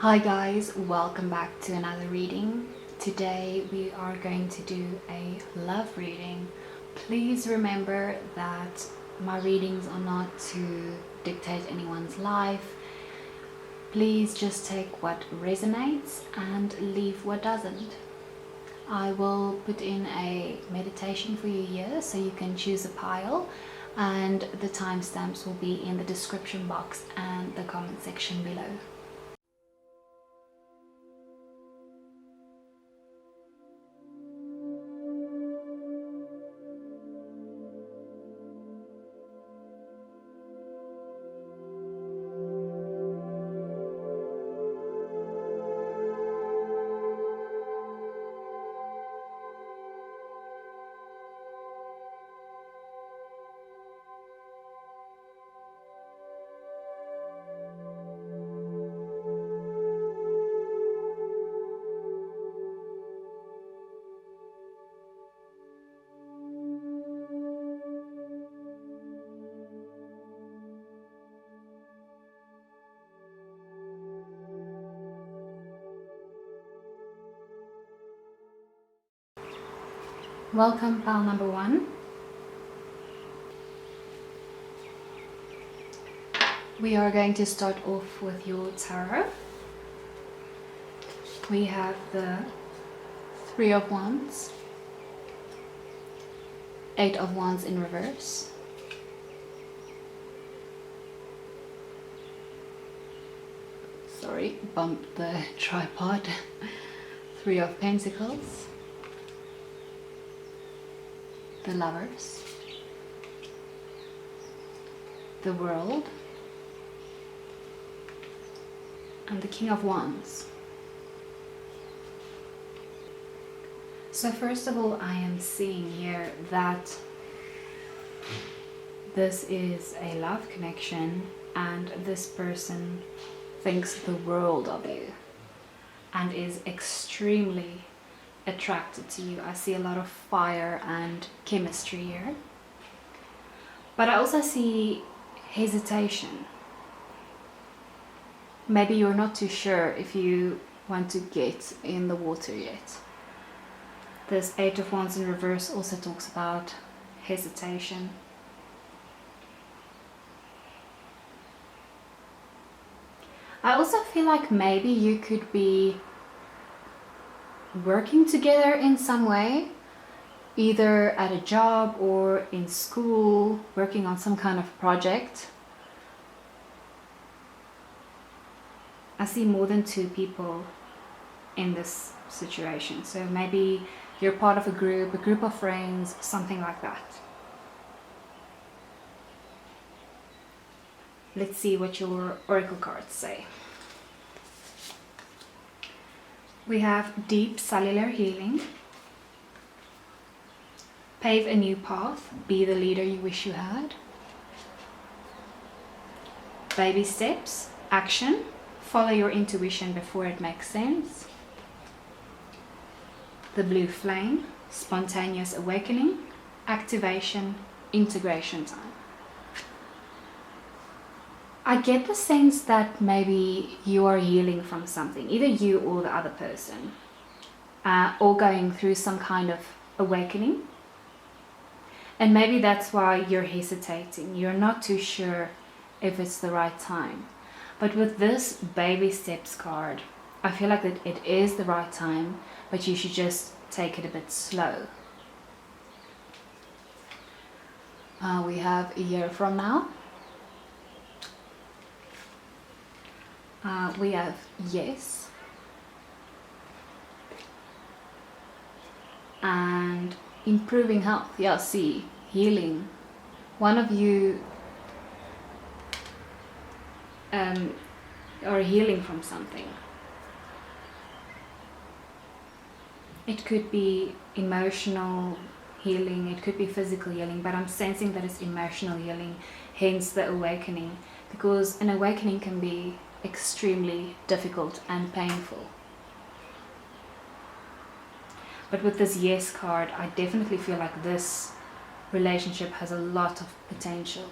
Hi guys, welcome back to another reading. Today we are going to do a love reading. Please remember that my readings are not to dictate anyone's life. Please just take what resonates and leave what doesn't. I will put in a meditation for you here so you can choose a pile, and the timestamps will be in the description box and the comment section below. Welcome, pile number 1. We are going to start off with your tarot. We have the 3 of Wands, 8 of Wands in reverse, sorry, bumped the tripod, 3 of Pentacles, the Lovers, the World, and the King of Wands. So first of all, I am seeing here that this is a love connection and this person thinks the world of you and is extremely attracted to you. I see a lot of fire and chemistry here, but I also see hesitation. Maybe you're not too sure if you want to get in the water yet. This 8 of Wands in reverse also talks about hesitation. I also feel like maybe you could be working together in some way, either at a job or in school, working on some kind of project. I see more than 2 people in this situation, so maybe you're part of a group of friends, something like that. Let's see what your oracle cards say. We have deep cellular healing, pave a new path, be the leader you wish you had, baby steps, action, follow your intuition before it makes sense, the blue flame, spontaneous awakening, activation, integration time. I get the sense that maybe you are healing from something, either you or the other person, or going through some kind of awakening. And maybe that's why you're hesitating. You're not too sure if it's the right time. But with this baby steps card, I feel like that it is the right time, but you should just take it a bit slow. We have a year from now. We have yes, and improving health. Yeah, see, healing. One of you are healing from something. It could be emotional healing, it could be physical healing, but I'm sensing that it's emotional healing, hence the awakening, because an awakening can be extremely difficult and painful. But with this yes card, I definitely feel like this relationship has a lot of potential.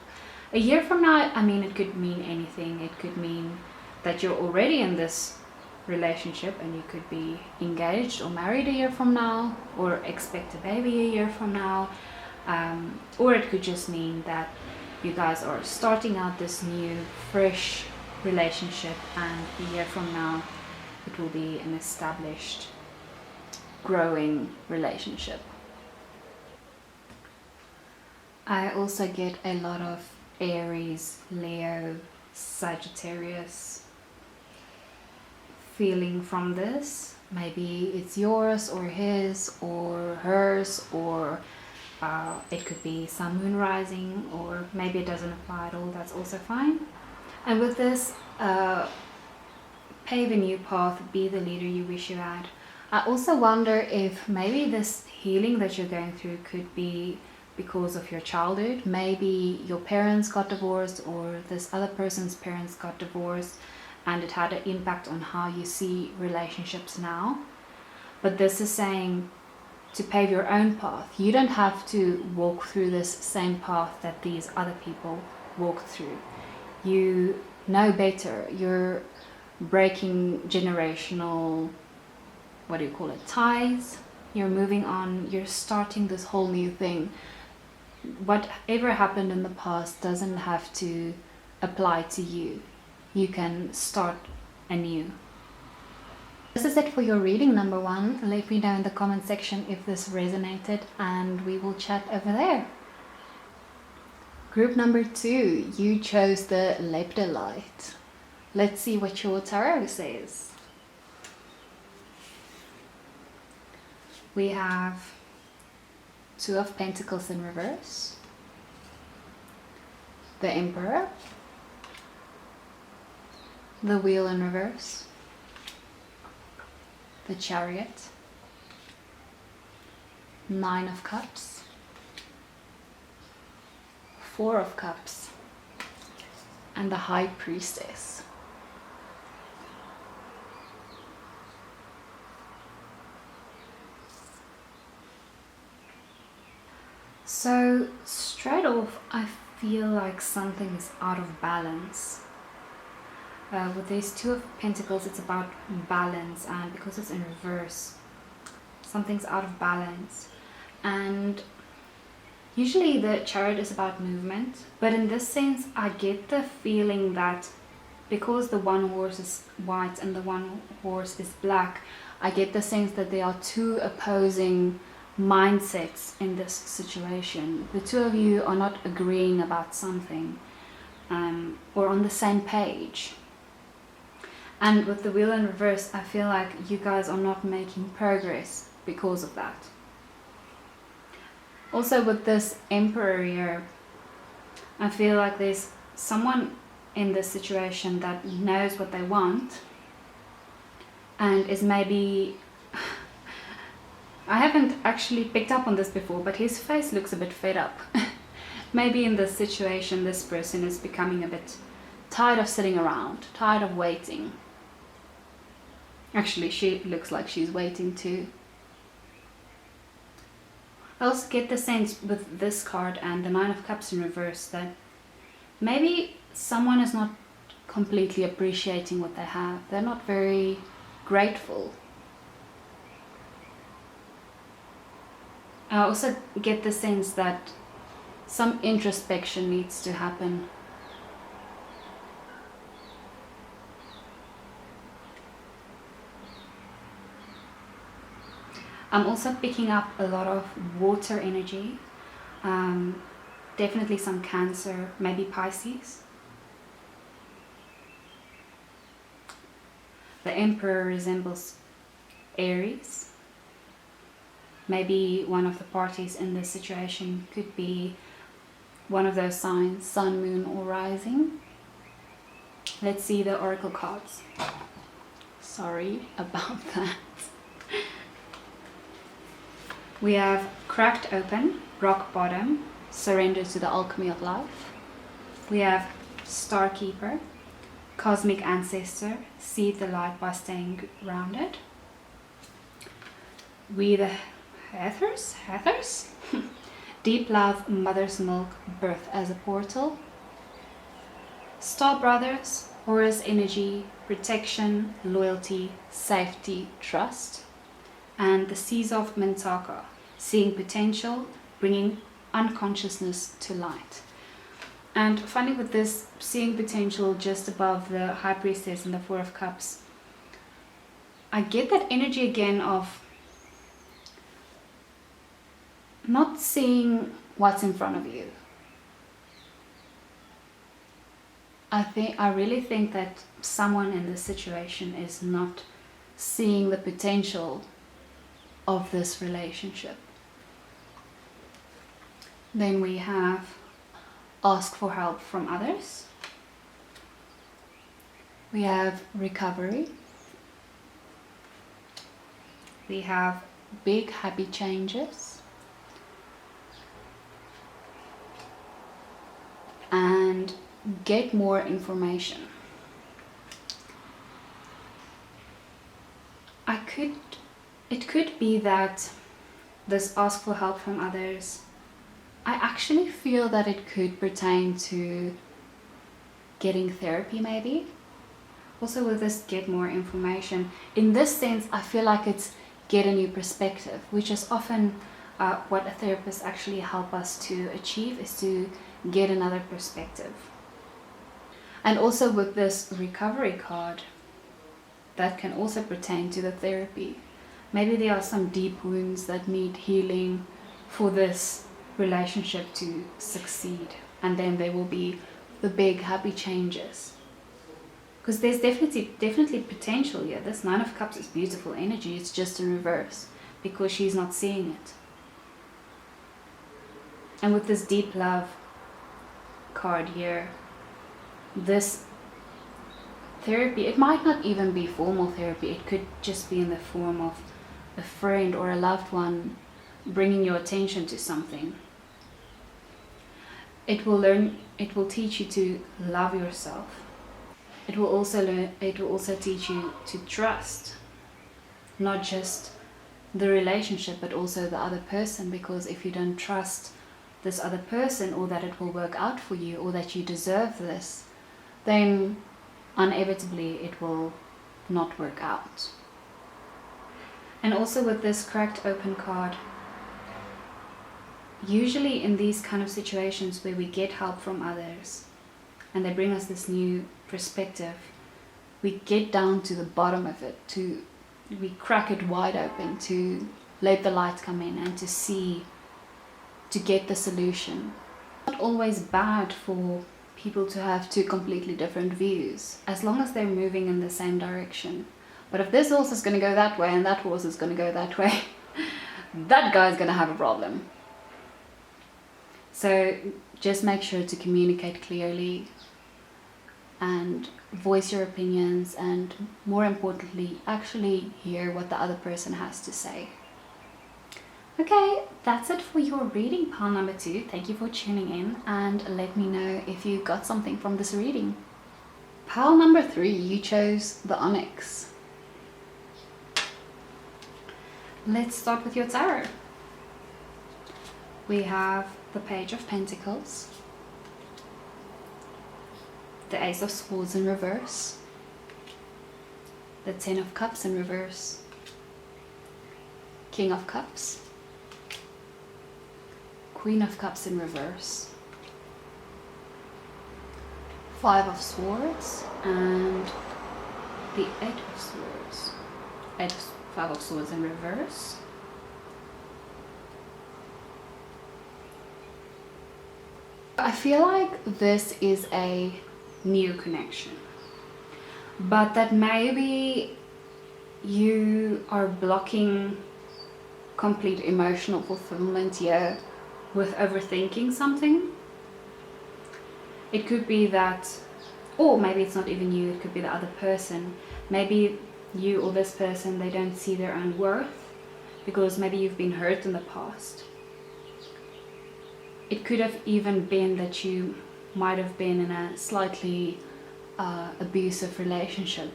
A year from now, I mean, it could mean anything. It could mean that you're already in this relationship, and you could be engaged or married a year from now, or expect a baby a year from now, or it could just mean that you guys are starting out this new fresh relationship, and a year from now it will be an established growing relationship. I also get a lot of Aries, Leo, Sagittarius feeling from this. Maybe it's yours or his or hers, or it could be sun, moon, rising, or maybe it doesn't apply at all. That's also fine. And with this, pave a new path, be the leader you wish you had. I also wonder if maybe this healing that you're going through could be because of your childhood. Maybe your parents got divorced, or this other person's parents got divorced, and it had an impact on how you see relationships now. But this is saying to pave your own path. You don't have to walk through this same path that these other people walked through. You know better. You're breaking generational, what do you call it, ties. You're moving on. You're starting this whole new thing. Whatever happened in the past doesn't have to apply to you. You can start anew. This is it for your reading number 1. Let me know in the comment section if this resonated, and we will chat over there. Group number 2, you chose the Lepidolite. Let's see what your tarot says. We have 2 of Pentacles in reverse, the Emperor, the Wheel in reverse, the Chariot, 9 of Cups, 4 of Cups, and the High Priestess. So straight off, I feel like something is out of balance. With these 2 of Pentacles, it's about balance, and because it's in reverse, something's out of balance. And usually the Chariot is about movement, but in this sense I get the feeling that because the one horse is white and the one horse is black, I get the sense that there are 2 opposing mindsets in this situation. The 2 of you are not agreeing about something, or on the same page. And with the Wheel in reverse, I feel like you guys are not making progress because of that. Also with this Emperor here, I feel like there's someone in this situation that knows what they want and is maybe... I haven't actually picked up on this before, but his face looks a bit fed up. Maybe in this situation this person is becoming a bit tired of sitting around, tired of waiting. Actually, she looks like she's waiting too. I also get the sense with this card and the 9 of Cups in reverse that maybe someone is not completely appreciating what they have. They're not very grateful. I also get the sense that some introspection needs to happen. I'm also picking up a lot of water energy, definitely some Cancer, maybe Pisces. The Emperor resembles Aries. Maybe one of the parties in this situation could be one of those signs, Sun, Moon, or Rising. Let's see the Oracle cards. Sorry about that. We have Cracked Open, Rock Bottom, Surrender to the Alchemy of Life. We have Star Keeper, Cosmic Ancestor, See the Light by Staying Grounded. We the Heathers? Deep Love, Mother's Milk, Birth as a Portal. Star Brothers, Taurus energy, protection, loyalty, safety, trust. And the Seas of Mintaka, seeing potential, bringing unconsciousness to light. And funny with this, seeing potential just above the High Priestess and the Four of Cups, I get that energy again of not seeing what's in front of you. I really think that someone in this situation is not seeing the potential of this relationship. Then we have ask for help from others. We have recovery. We have big happy changes. And get more information. It could be that this ask for help from others, I actually feel that it could pertain to getting therapy maybe. Also with this get more information, in this sense I feel like it's get a new perspective, which is often what a therapist actually help us to achieve, is to get another perspective. And also with this recovery card, that can also pertain to the therapy. Maybe there are some deep wounds that need healing for this relationship to succeed, and then there will be the big happy changes. Because there's definitely potential here. This Nine of Cups is beautiful energy, it's just in reverse because she's not seeing it. And with this deep love card here, this therapy, it might not even be formal therapy, it could just be in the form of a friend or a loved one bringing your attention to something. It will teach you to love yourself. It will also teach you to trust, not just the relationship but also the other person, because if you don't trust this other person, or that it will work out for you, or that you deserve this, then inevitably it will not work out. And also with this cracked open card, usually in these kind of situations where we get help from others and they bring us this new perspective, we get down to the bottom of it, we crack it wide open to let the light come in and to get the solution. It's not always bad for people to have two completely different views, as long as they're moving in the same direction. But if this horse is going to go that way and that horse is going to go that way, that guy's going to have a problem. So just make sure to communicate clearly and voice your opinions, and more importantly, actually hear what the other person has to say. Okay, that's it for your reading, pile number 2. Thank you for tuning in, and let me know if you got something from this reading. Pile number 3, you chose the Onyx. Let's start with your tarot. We have the Page of Pentacles, the Ace of Swords in reverse, the Ten of Cups in reverse, King of Cups, Queen of Cups in reverse, Five of Swords, and the Eight of Swords. Five of Swords in reverse. I feel like this is a new connection, but that maybe you are blocking complete emotional fulfillment here with overthinking something. It could be that, or maybe it's not even you, it could be the other person. Maybe you or this person, they don't see their own worth because maybe you've been hurt in the past. It could have even been that you might have been in a slightly abusive relationship,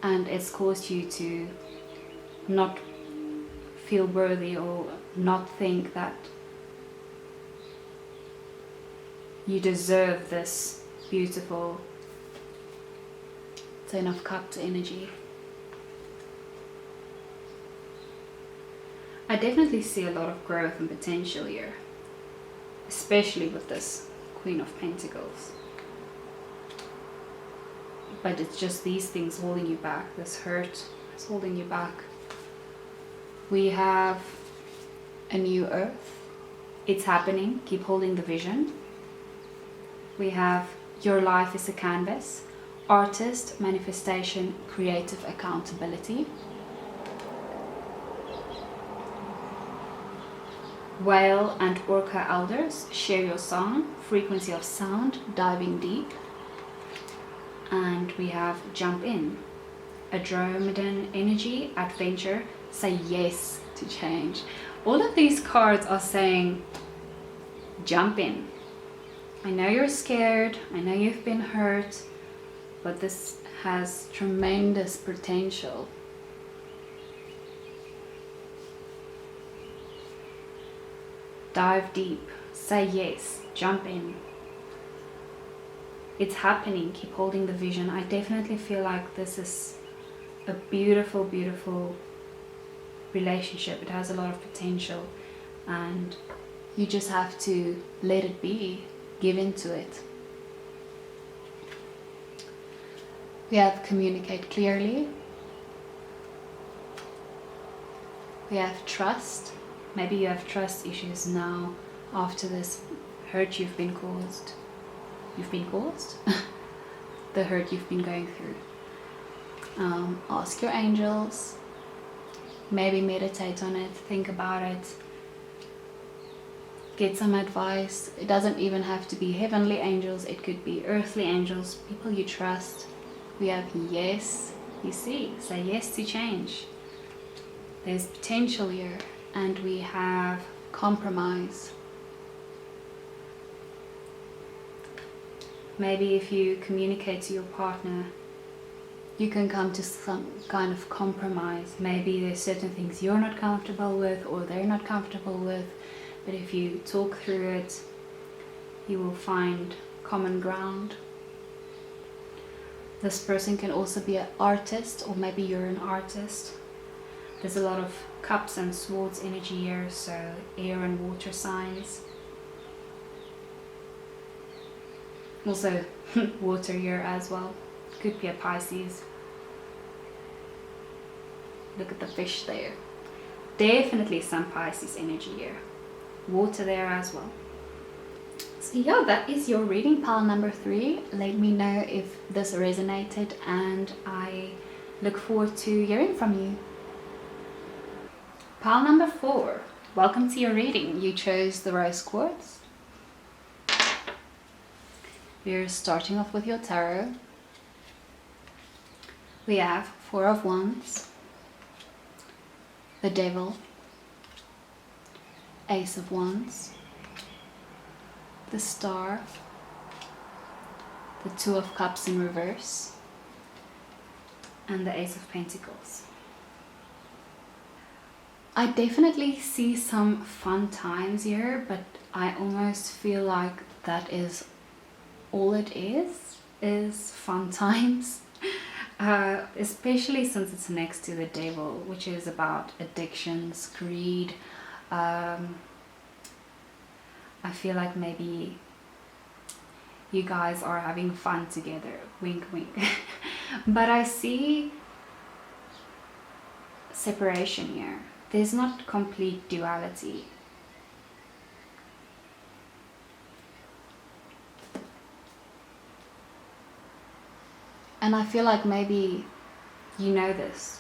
and it's caused you to not feel worthy or not think that you deserve this beautiful Ten of Cups energy. I definitely see a lot of growth and potential here, especially with this Queen of Pentacles. But it's just these things holding you back. This hurt is holding you back. We have a new earth. It's happening. Keep holding the vision. We have your life is a canvas. Artist, manifestation, creative accountability. Whale and Orca elders, share your song. Frequency of sound, diving deep. And we have jump in. Andromedan energy, adventure, say yes to change. All of these cards are saying jump in. I know you're scared, I know you've been hurt, but this has tremendous potential. Dive deep, say yes, jump in. It's happening. Keep holding the vision. I definitely feel like this is a beautiful, beautiful relationship. It has a lot of potential, and you just have to let it be, give into it. We have communicate clearly. We have trust. Maybe you have trust issues now after this hurt you've been caused. The hurt you've been going through. Ask your angels. Maybe meditate on it. Think about it. Get some advice. It doesn't even have to be heavenly angels. It could be earthly angels, people you trust. We have yes. You see, say yes to change. There's potential here. And we have compromise. Maybe if you communicate to your partner, you can come to some kind of compromise. Maybe there's certain things you're not comfortable with or they're not comfortable with, but if you talk through it, you will find common ground. This person can also be an artist, or maybe you're an artist. There's a lot of cups and swords energy here, so air and water signs. Also water here as well. Could be a Pisces. Look at the fish there. Definitely some Pisces energy here. Water there as well. So yeah, that is your reading, pile number 3. Let me know if this resonated, and I look forward to hearing from you. Pile number 4. Welcome to your reading. You chose the rose quartz. We're starting off with your tarot. We have 4 of Wands, the Devil, Ace of Wands, the Star, the 2 of Cups in reverse, and the Ace of Pentacles. I definitely see some fun times here, but I almost feel like that is all it is fun times. Especially since it's next to the Devil, which is about addictions, greed. I feel like maybe you guys are having fun together, wink wink. But I see separation here. There's not complete duality. And I feel like maybe you know this.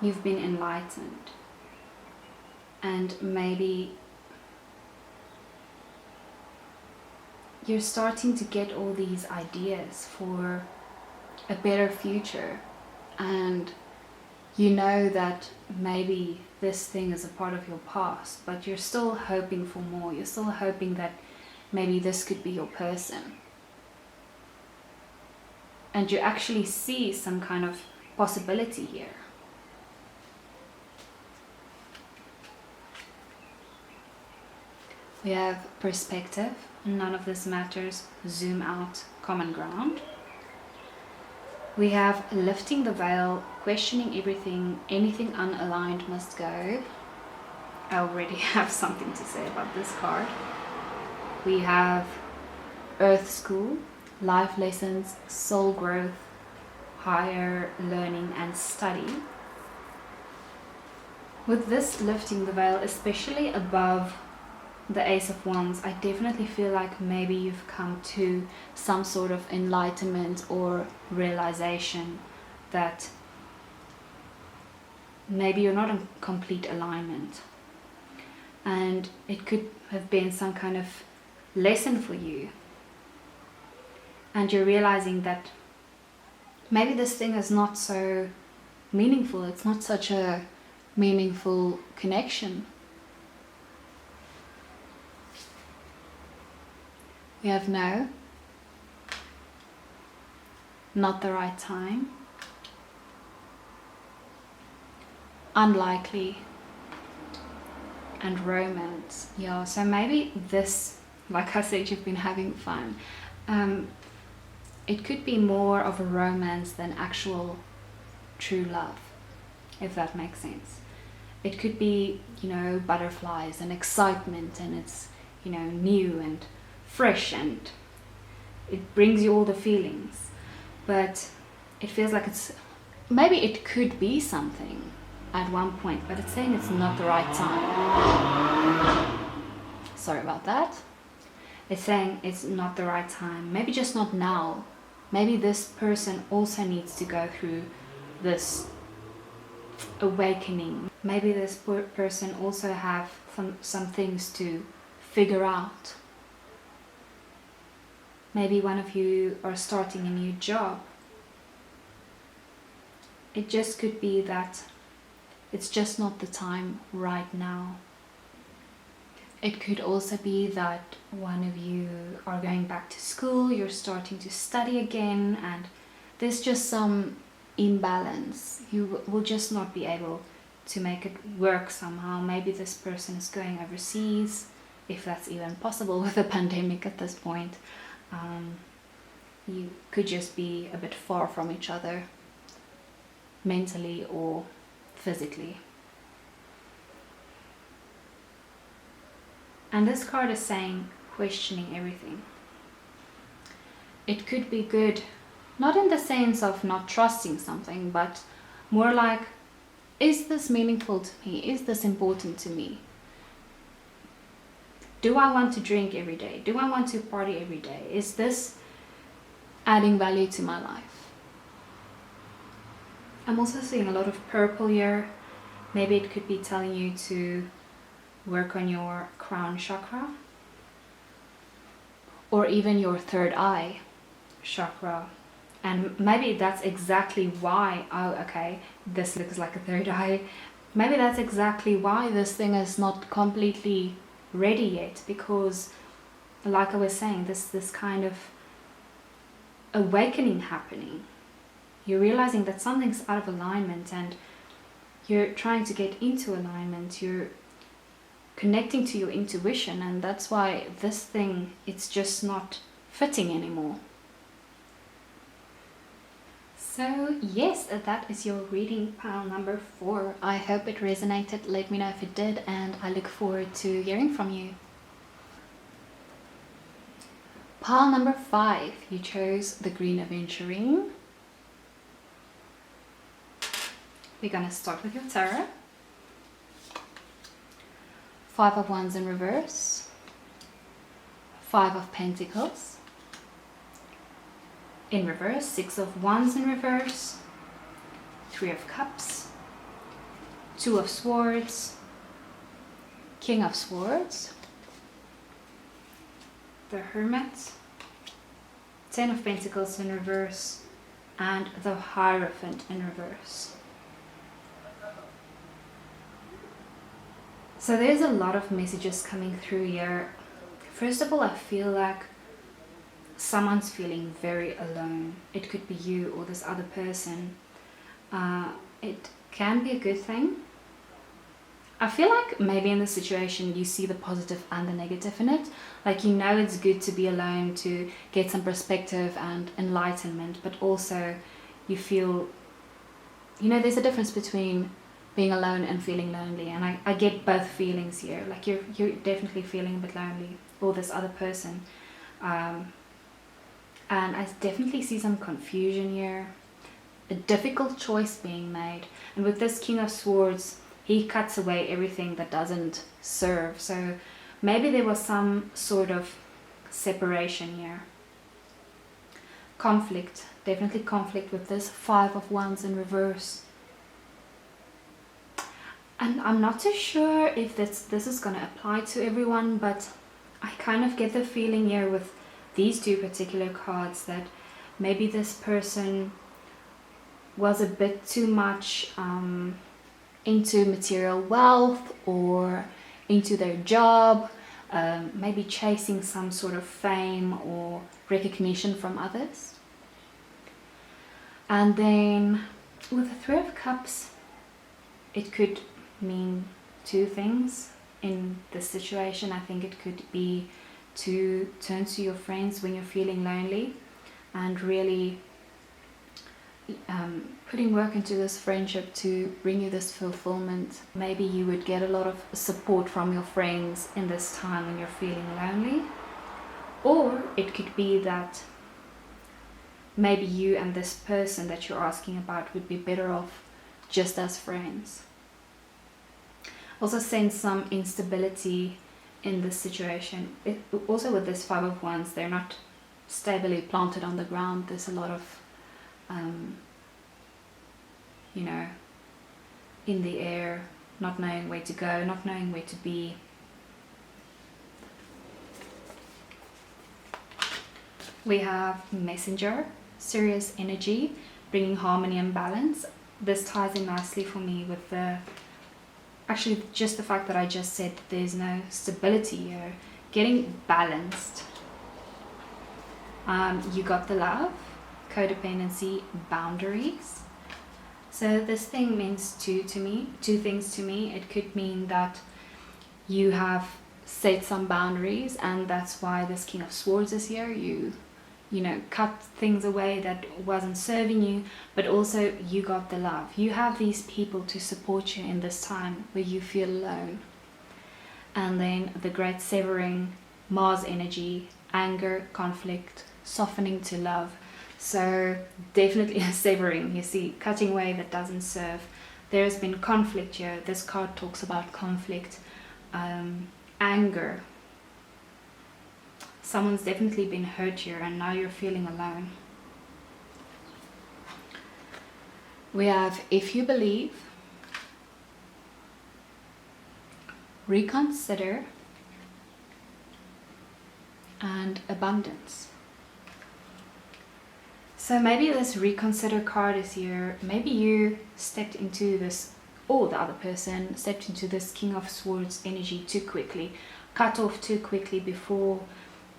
You've been enlightened. And maybe you're starting to get all these ideas for a better future. And you know that maybe this thing is a part of your past, but you're still hoping for more. You're still hoping that maybe this could be your person. And you actually see some kind of possibility here. We have perspective. None of this matters. Zoom out. Common ground. We have lifting the veil, questioning everything, anything unaligned must go. I already have something to say about this card. We have Earth School, life lessons, soul growth, higher learning and study. With this lifting the veil, especially above the Ace of Wands, I definitely feel like maybe you've come to some sort of enlightenment or realization that maybe you're not in complete alignment. And it could have been some kind of lesson for you. And you're realizing that maybe this thing is not so meaningful. It's not such a meaningful connection. We have no, not the right time, unlikely, and romance. Yeah, so maybe this, like I said, you've been having fun. It could be more of a romance than actual true love, if that makes sense. It could be, butterflies and excitement, and it's, new and fresh, and it brings you all the feelings. But it feels like maybe it could be something at one point, but it's saying it's not the right time. Sorry about that. It's saying it's not the right time. Maybe just not now. Maybe this person also needs to go through this awakening. Maybe this person also have some things to figure out. Maybe one of you are starting a new job. It just could be that it's just not the time right now. It could also be that one of you are going back to school, you're starting to study again, and there's just some imbalance. You will just not be able to make it work somehow. Maybe this person is going overseas, if that's even possible with the pandemic at this point. You could just be a bit far from each other, mentally or physically. And this card is saying questioning everything. It could be good, not in the sense of not trusting something, but more like, is this meaningful to me? Is this important to me? Do I want to drink every day? Do I want to party every day? Is this adding value to my life? I'm also seeing a lot of purple here. Maybe it could be telling you to work on your crown chakra, or even your third eye chakra. And maybe that's exactly why, this looks like a third eye. Maybe that's exactly why this thing is not completely ready yet, because like I was saying, this kind of awakening happening. You're realizing that something's out of alignment and you're trying to get into alignment. You're connecting to your intuition, and that's why this thing, it's just not fitting anymore. So yes, that is your reading, pile number 4. I hope it resonated. Let me know if it did, and I look forward to hearing from you. Pile number 5, you chose the Green Aventurine. We're going to start with your tarot. 5 of Wands in reverse, 5 of Pentacles in reverse, 6 of Wands in reverse, 3 of Cups, 2 of Swords, King of Swords, the Hermit, 10 of Pentacles in reverse, and the Hierophant in reverse. So there's a lot of messages coming through here. First of all, I feel like someone's feeling very alone. It could be you or this other person. It can be a good thing. I feel like maybe in this situation you see the positive and the negative in it. Like, it's good to be alone, to get some perspective and enlightenment, but also you feel, there's a difference between being alone and feeling lonely, and I get both feelings here. Like you're definitely feeling a bit lonely for this other person, and I definitely see some confusion here, a difficult choice being made. And with this King of Swords, he cuts away everything that doesn't serve. So maybe there was some sort of separation here. Conflict, definitely conflict with this Five of Wands in reverse. And I'm not too sure if this is going to apply to everyone, but I kind of get the feeling here with these two particular cards that maybe this person was a bit too much into material wealth or into their job, maybe chasing some sort of fame or recognition from others. And then with the Three of Cups, it could mean two things in this situation. I think it could be to turn to your friends when you're feeling lonely and really putting work into this friendship to bring you this fulfillment. Maybe you would get a lot of support from your friends in this time when you're feeling lonely. Or it could be that maybe you and this person that you're asking about would be better off just as friends. Also sense some instability in this situation. Also with this Five of Wands, they're not stably planted on the ground. There's a lot of in the air, not knowing where to go, not knowing where to be. We have Messenger, serious energy, bringing harmony and balance. This ties in nicely for me with actually just the fact that I just said there's no stability here, getting balanced. You got the Love, codependency, boundaries. So this thing means two things to me. It could mean that you have set some boundaries, and that's why this King of Swords is here. You cut things away that wasn't serving you, but also you got the Love. You have these people to support you in this time where you feel alone. And then the Great Severing, Mars energy, anger, conflict, softening to love. So definitely a severing, you see, cutting away that doesn't serve. There's been conflict here. This card talks about conflict, anger. Someone's definitely been hurt here and now you're feeling alone. We have If You Believe, reconsider, and abundance. So maybe this reconsider card is here. Maybe you stepped into this, or the other person stepped into this King of Swords energy too quickly, cut off too quickly before,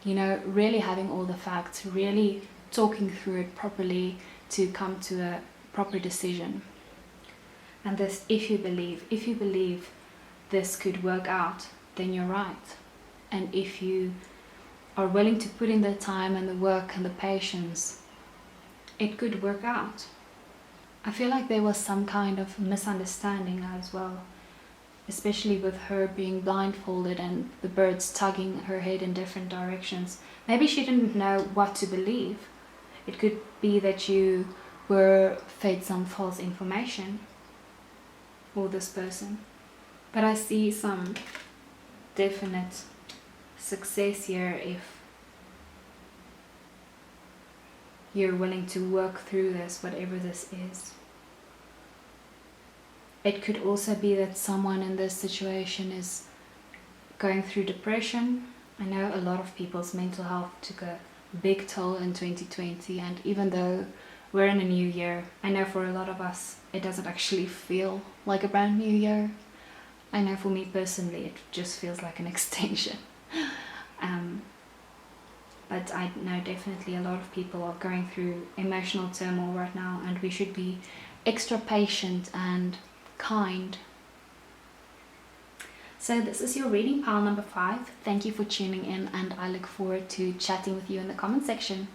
really having all the facts, really talking through it properly to come to a proper decision. And this, if you believe this could work out, then you're right. And if you are willing to put in the time and the work and the patience, it could work out. I feel like there was some kind of misunderstanding as well, especially with her being blindfolded and the birds tugging her head in different directions. Maybe she didn't know what to believe. It could be that you were fed some false information, or this person. But I see some definite success here if you're willing to work through this, whatever this is. It could also be that someone in this situation is going through depression. I know a lot of people's mental health took a big toll in 2020, and even though we're in a new year, I know for a lot of us it doesn't actually feel like a brand new year. I know for me personally it just feels like an extension. But I know definitely a lot of people are going through emotional turmoil right now, and we should be extra patient and kind. So this is your reading pile number 5. Thank you for tuning in, and I look forward to chatting with you in the comment section.